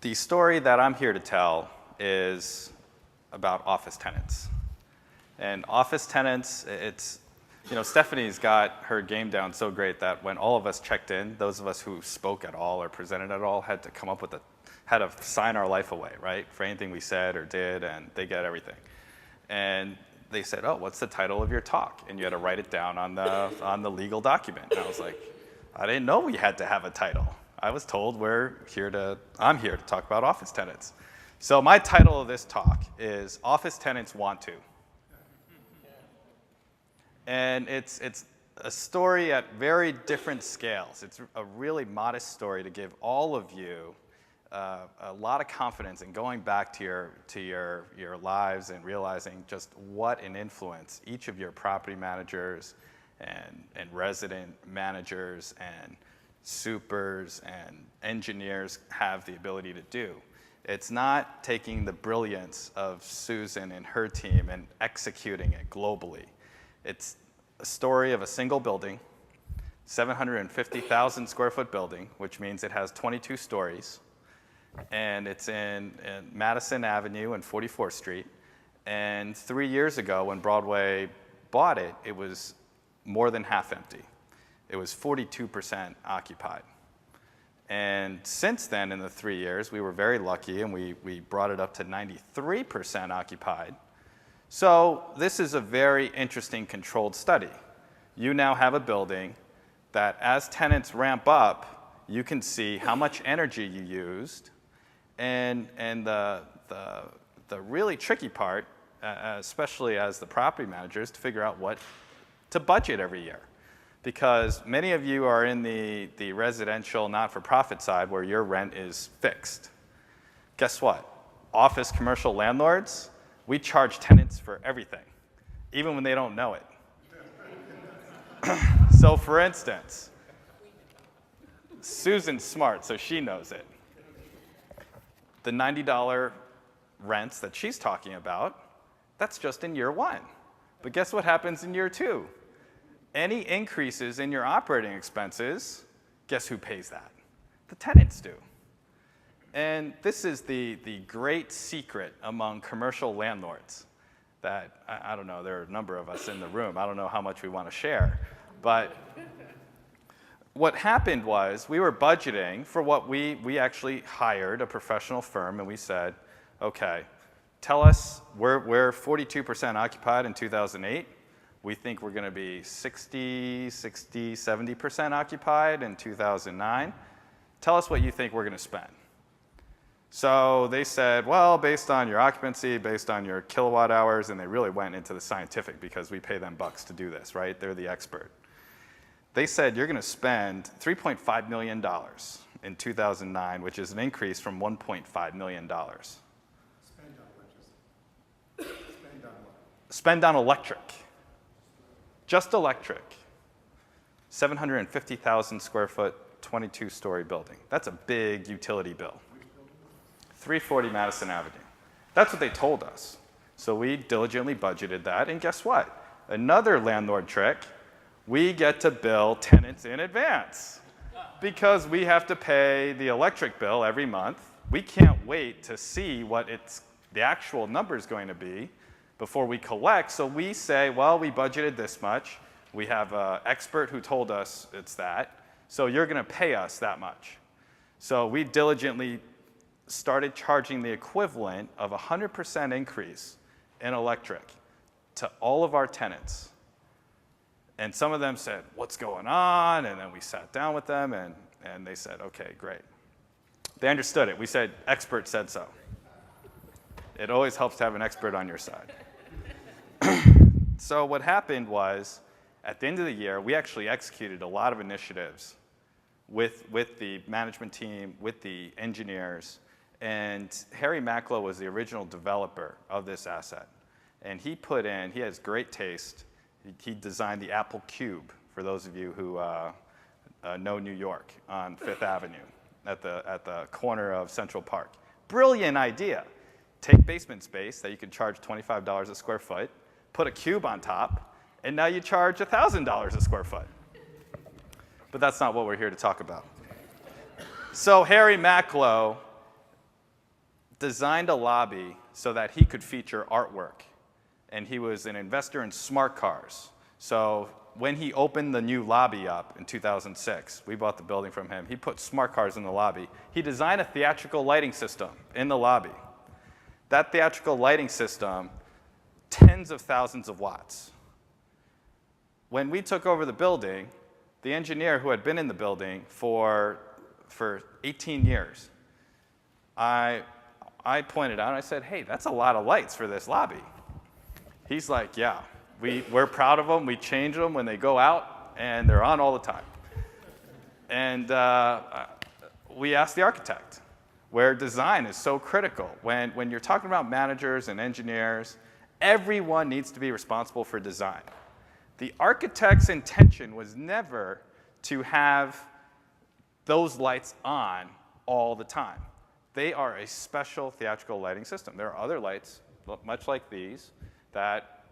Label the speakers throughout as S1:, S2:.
S1: The story that I'm here to tell is about office tenants. And office tenants, Stephanie's got her game down so great that when all of us checked in, those of us who spoke at all or presented at all had to sign our life away, right? For anything we said or did, and they get everything. And they said, oh, what's the title of your talk? And you had to write it down on the legal document. And I was like, I didn't know we had to have a title. I was told I'm here to talk about office tenants. So my title of this talk is Office Tenants Want To. And it's a story at very different scales. It's a really modest story to give all of you a lot of confidence in going back to your lives and realizing just what an influence each of your property managers and resident managers and supers and engineers have the ability to do. It's not taking the brilliance of Susan and her team and executing it globally. It's a story of a single building, 750,000 square foot building, which means it has 22 stories, and it's in Madison Avenue and 44th Street. And 3 years ago, when Broadway bought it, it was more than half empty. It was 42% occupied. And since then, in the 3 years, we were very lucky, and we brought it up to 93% occupied. So this is a very interesting controlled study. You now have a building that as tenants ramp up, you can see how much energy you used. And the really tricky part, especially as the property managers, to figure out what to budget every year. Because many of you are in the residential not-for-profit side where your rent is fixed. Guess what? Office commercial landlords, we charge tenants for everything, even when they don't know it. So for instance, Susan's smart, so she knows it. The $90 rents that she's talking about, that's just in year one. But guess what happens in year two? Any increases in your operating expenses, guess who pays that? The tenants do. And this is the great secret among commercial landlords that, I don't know, there are a number of us in the room. I don't know how much we want to share. But what happened was we were budgeting for what we actually hired a professional firm, and we said, okay, tell us we're 42% occupied in 2008. We think we're going to be 70% occupied in 2009. Tell us what you think we're going to spend. So they said, well, based on your occupancy, based on your kilowatt hours, and they really went into the scientific because we pay them bucks to do this, right? They're the expert. They said you're going to spend $3.5 million in 2009, which is an increase from $1.5 million.
S2: Spend on electricity. Spend on what?
S1: Spend on electric. Just electric. 750,000 square foot, 22-story building. That's a big utility bill. 340 Madison Avenue. That's what they told us. So we diligently budgeted that, and guess what? Another landlord trick, we get to bill tenants in advance because we have to pay the electric bill every month. We can't wait to see what the actual number is going to be before we collect. So we say, well, we budgeted this much. We have an expert who told us it's that. So you're going to pay us that much. So we diligently started charging the equivalent of 100% increase in electric to all of our tenants. And some of them said, what's going on? And then we sat down with them, and they said, okay, great. They understood it. We said, expert said so. It always helps to have an expert on your side. So what happened was, at the end of the year, we actually executed a lot of initiatives with the management team, with the engineers, and Harry Macklow was the original developer of this asset. And he has great taste. He designed the Apple Cube, for those of you who know New York, on Fifth Avenue at the corner of Central Park. Brilliant idea. Take basement space that you could charge $25 a square foot, put a cube on top, and now you charge $1,000 a square foot. But that's not what we're here to talk about. So Harry Macklow designed a lobby so that he could feature artwork. And he was an investor in smart cars. So when he opened the new lobby up in 2006, we bought the building from him, he put smart cars in the lobby. He designed a theatrical lighting system in the lobby. That theatrical lighting system, tens of thousands of watts. When we took over the building, the engineer who had been in the building for 18 years, I pointed out, I said, hey, that's a lot of lights for this lobby. He's like, yeah, we're proud of them. We change them when they go out, and they're on all the time. And we asked the architect, where design is so critical. When you're talking about managers and engineers, everyone needs to be responsible for design. The architect's intention was never to have those lights on all the time. They are a special theatrical lighting system. There are other lights, much like these, that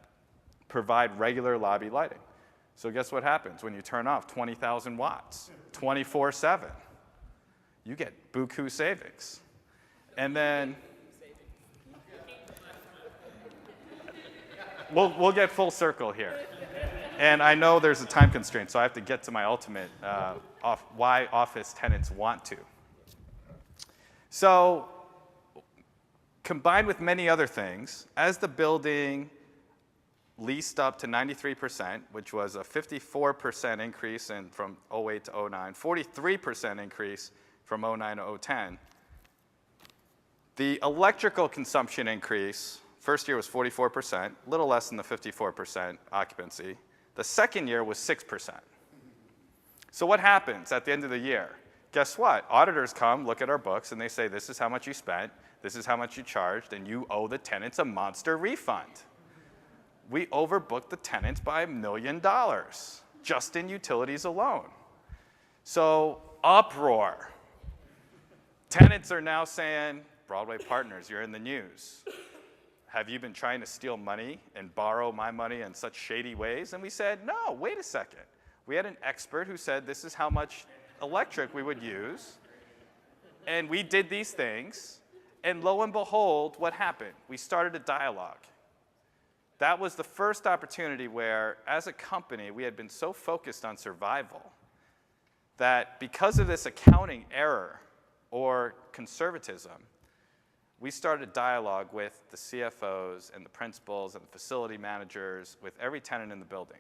S1: provide regular lobby lighting. So guess what happens when you turn off 20,000 watts, 24/7? You get buku savings. And then we'll get full circle here. And I know there's a time constraint, so I have to get to my ultimate why office tenants want to. So combined with many other things, as the building leased up to 93%, which was a 54% increase from 08 to 09, 43% increase from 09 to 010, the electrical consumption increase, first year was 44%, a little less than the 54% occupancy. The second year was 6%. So what happens at the end of the year? Guess what? Auditors come, look at our books, and they say, this is how much you spent, this is how much you charged, and you owe the tenants a monster refund. We overbooked the tenants by $1 million, just in utilities alone. So uproar. Tenants are now saying, Broadway Partners, you're in the news. Have you been trying to steal money and borrow my money in such shady ways? And we said, no, wait a second. We had an expert who said this is how much electric we would use. And we did these things. And lo and behold, what happened? We started a dialogue. That was the first opportunity where, as a company, we had been so focused on survival that because of this accounting error or conservatism, we started dialogue with the CFOs and the principals and the facility managers, with every tenant in the building.